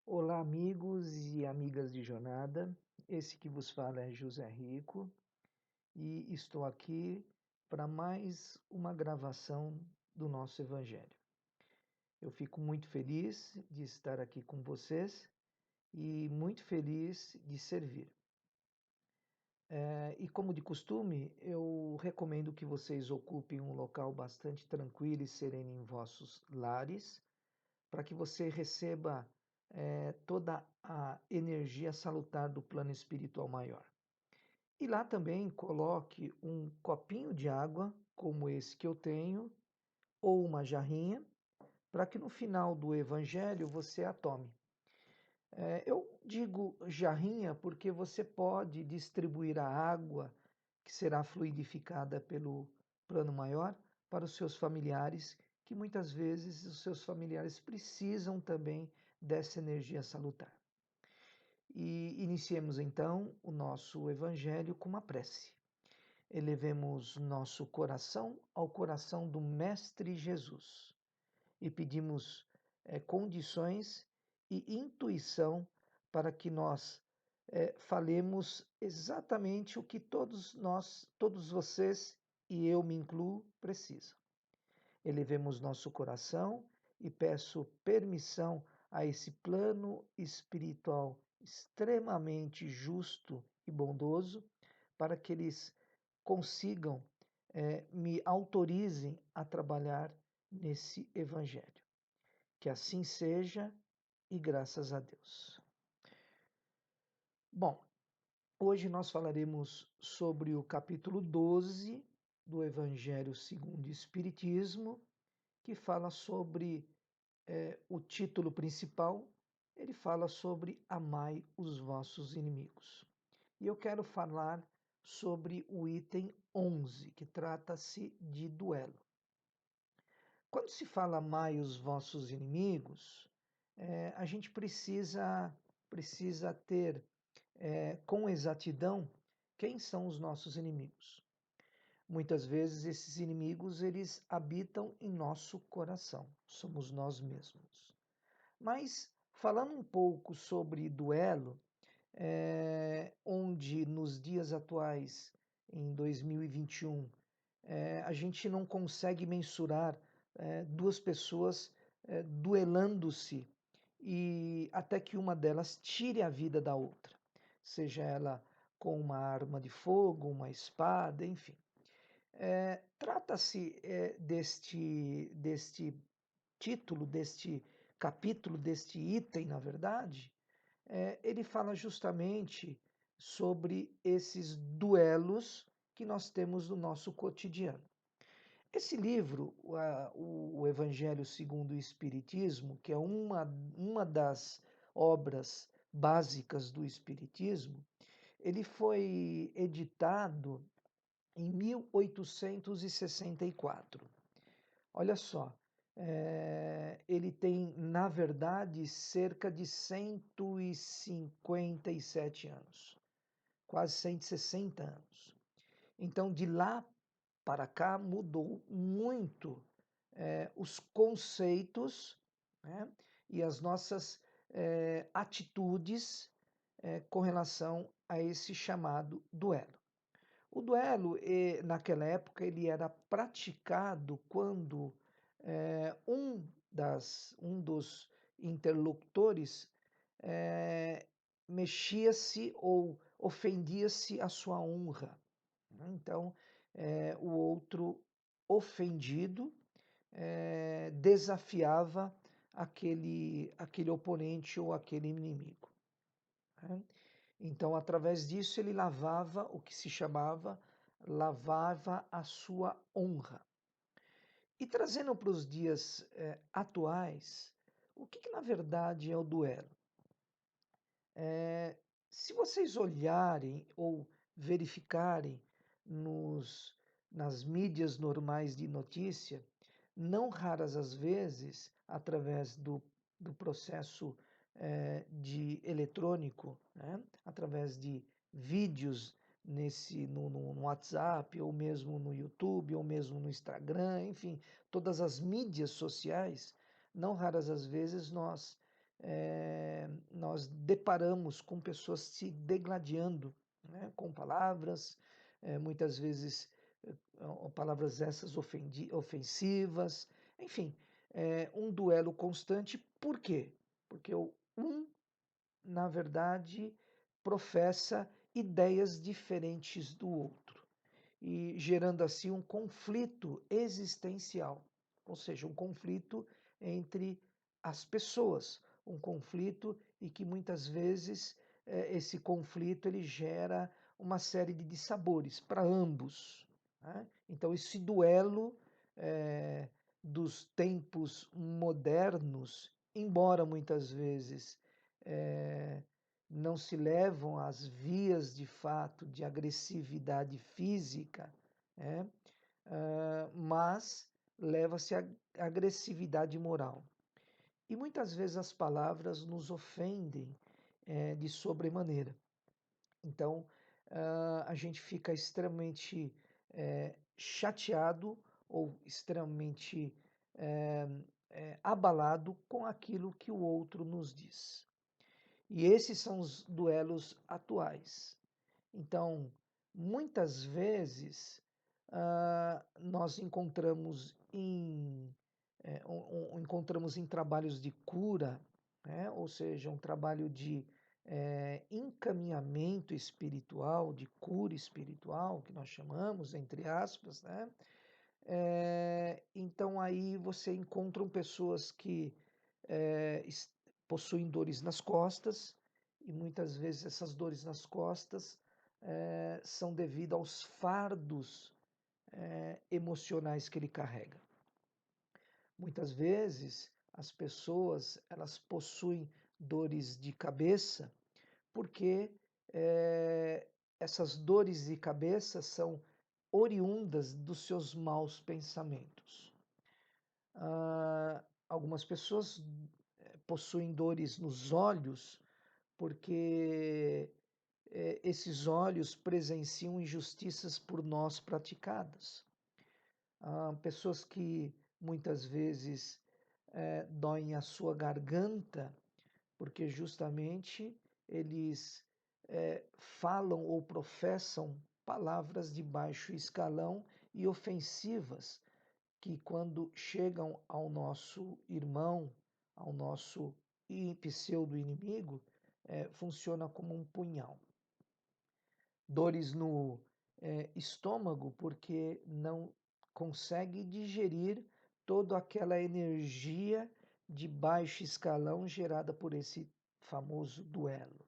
Olá, amigos e amigas de jornada. Esse que vos fala é José Rico e estou aqui para mais uma gravação do nosso Evangelho. Eu fico muito feliz de estar aqui com vocês e muito feliz de servir. E como de costume, eu recomendo que vocês ocupem um local bastante tranquilo e sereno em vossos lares, para que você receba toda a energia salutar do plano espiritual maior. E lá também coloque um copinho de água, como esse que eu tenho, ou uma jarrinha, para que no final do evangelho você a tome. Eu digo jarrinha porque você pode distribuir a água que será fluidificada pelo plano maior para os seus familiares, que muitas vezes os seus familiares precisam também dessa energia salutar. E iniciemos então o nosso evangelho com uma prece. Elevemos nosso coração ao coração do Mestre Jesus e pedimos condições e intuição para que nós falemos exatamente o que todos nós, todos vocês e eu me incluo, precisam. Elevemos nosso coração e peço permissão a esse plano espiritual extremamente justo e bondoso para que eles consigam, me autorizem a trabalhar nesse evangelho. Que assim seja e graças a Deus. Bom, hoje nós falaremos sobre o capítulo 12 do Evangelho segundo o Espiritismo, que fala sobre o título principal, ele fala sobre amai os vossos inimigos. E eu quero falar sobre o item 11, que trata-se de duelo. Quando se fala amai os vossos inimigos, a gente precisa ter com exatidão quem são os nossos inimigos. Muitas vezes esses inimigos eles habitam em nosso coração, somos nós mesmos. Mas falando um pouco sobre duelo, onde nos dias atuais, em 2021, a gente não consegue mensurar duas pessoas duelando-se e até que uma delas tire a vida da outra, seja ela com uma arma de fogo, uma espada, enfim. Trata-se deste título, deste capítulo, deste item, na verdade, ele fala justamente sobre esses duelos que nós temos no nosso cotidiano. Esse livro, o Evangelho segundo o Espiritismo, que é uma das obras básicas do Espiritismo, ele foi editado em 1864. Olha só, ele tem, na verdade, cerca de 157 anos, quase 160 anos. Então, de lá para cá, mudou muito os conceitos, né, e as nossas atitudes com relação a esse chamado duelo. O duelo, naquela época, ele era praticado quando um dos interlocutores mexia-se ou ofendia-se a sua honra, né? Então, o outro ofendido desafiava aquele oponente ou aquele inimigo, né? Então, através disso, ele lavava o que se chamava lavava a sua honra. E trazendo para os dias atuais, o que na verdade é o duelo? Se vocês olharem ou verificarem nas mídias normais de notícia, não raras as vezes, através do processo de eletrônico, né? Através de vídeos no WhatsApp, ou mesmo no YouTube, ou mesmo no Instagram, enfim, todas as mídias sociais, não raras as vezes nós nós deparamos com pessoas se degladiando, né, com palavras, muitas vezes palavras essas ofensivas, enfim, um duelo constante. Por quê? Porque na verdade, professa ideias diferentes do outro e gerando assim um conflito existencial, ou seja, um conflito entre as pessoas, um conflito e que muitas vezes esse conflito ele gera uma série de dissabores para ambos, né? Então esse duelo dos tempos modernos, embora muitas vezes eh, não se levam às vias de fato de agressividade física, né? Mas leva-se à agressividade moral. E muitas vezes as palavras nos ofendem de sobremaneira. Então, a gente fica extremamente chateado ou extremamente abalado com aquilo que o outro nos diz. E esses são os duelos atuais. Então, muitas vezes, nós encontramos em trabalhos de cura, né? Ou seja, um trabalho de encaminhamento espiritual, de cura espiritual, que nós chamamos, entre aspas, né? Então aí você encontra pessoas que é, possuem dores nas costas, e muitas vezes essas dores nas costas são devido aos fardos emocionais que ele carrega. Muitas vezes as pessoas elas possuem dores de cabeça porque essas dores de cabeça são oriundas dos seus maus pensamentos. Algumas pessoas possuem dores nos olhos porque esses olhos presenciam injustiças por nós praticadas. Pessoas que muitas vezes doem a sua garganta porque justamente eles falam ou professam palavras de baixo escalão e ofensivas que quando chegam ao nosso irmão, ao nosso pseudo-inimigo, funciona como um punhal. Dores no estômago porque não consegue digerir toda aquela energia de baixo escalão gerada por esse famoso duelo.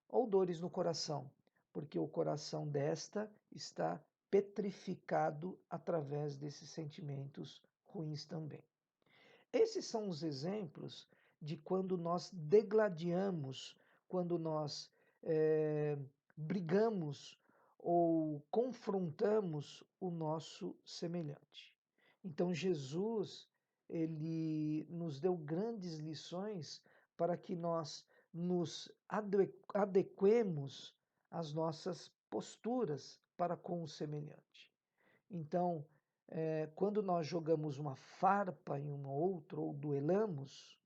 Ou dores no coração, porque o coração desta está petrificado através desses sentimentos ruins também. Esses são os exemplos de quando nós degladiamos, quando nós brigamos ou confrontamos o nosso semelhante. Então Jesus, ele nos deu grandes lições para que nós nos adequemos às nossas posturas para com o semelhante. Então, quando nós jogamos uma farpa em um outro ou duelamos,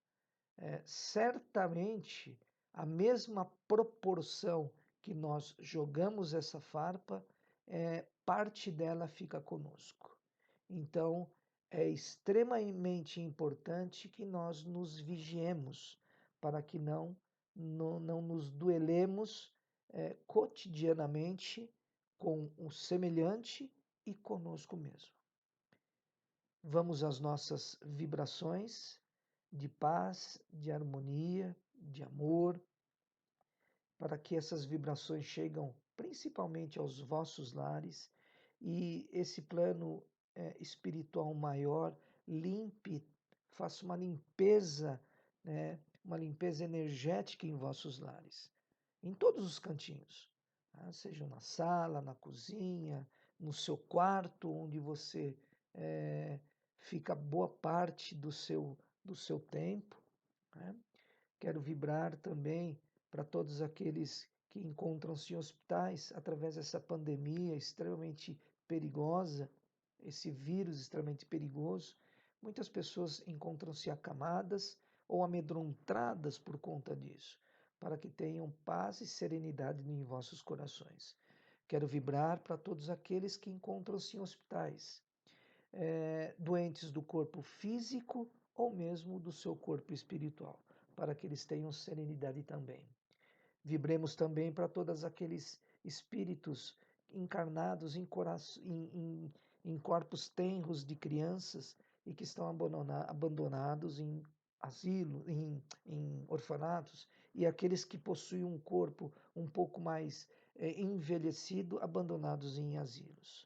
certamente a mesma proporção que nós jogamos essa farpa, parte dela fica conosco. Então, é extremamente importante que nós nos vigiemos para que não nos duelemos cotidianamente com o semelhante e conosco mesmo. Vamos às nossas vibrações de paz, de harmonia, de amor, para que essas vibrações cheguem principalmente aos vossos lares e esse plano espiritual maior limpe, faça uma limpeza, né, uma limpeza energética em vossos lares, em todos os cantinhos, tá? Seja na sala, na cozinha, no seu quarto, onde você fica boa parte do seu tempo, né? Quero vibrar também para todos aqueles que encontram-se em hospitais através dessa pandemia extremamente perigosa, esse vírus extremamente perigoso. Muitas pessoas encontram-se acamadas, ou amedrontadas por conta disso, para que tenham paz e serenidade em vossos corações. Quero vibrar para todos aqueles que encontram-se em hospitais, doentes do corpo físico ou mesmo do seu corpo espiritual, para que eles tenham serenidade também. Vibremos também para todos aqueles espíritos encarnados em corpos tenros de crianças e que estão abandonados em asilo, em orfanatos, e aqueles que possuem um corpo um pouco mais envelhecido, abandonados em asilos.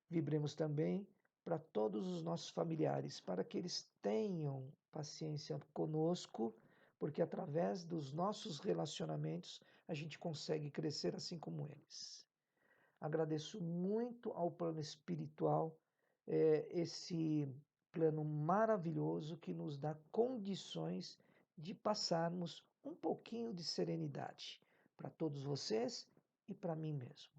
Vibremos também para todos os nossos familiares, para que eles tenham paciência conosco, porque através dos nossos relacionamentos a gente consegue crescer assim como eles. Agradeço muito ao plano espiritual, esse plano maravilhoso que nos dá condições de passarmos um pouquinho de serenidade para todos vocês e para mim mesmo.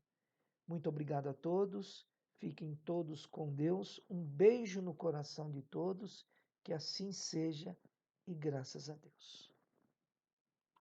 Muito obrigado a todos. Fiquem todos com Deus. Um beijo no coração de todos. Que assim seja e graças a Deus.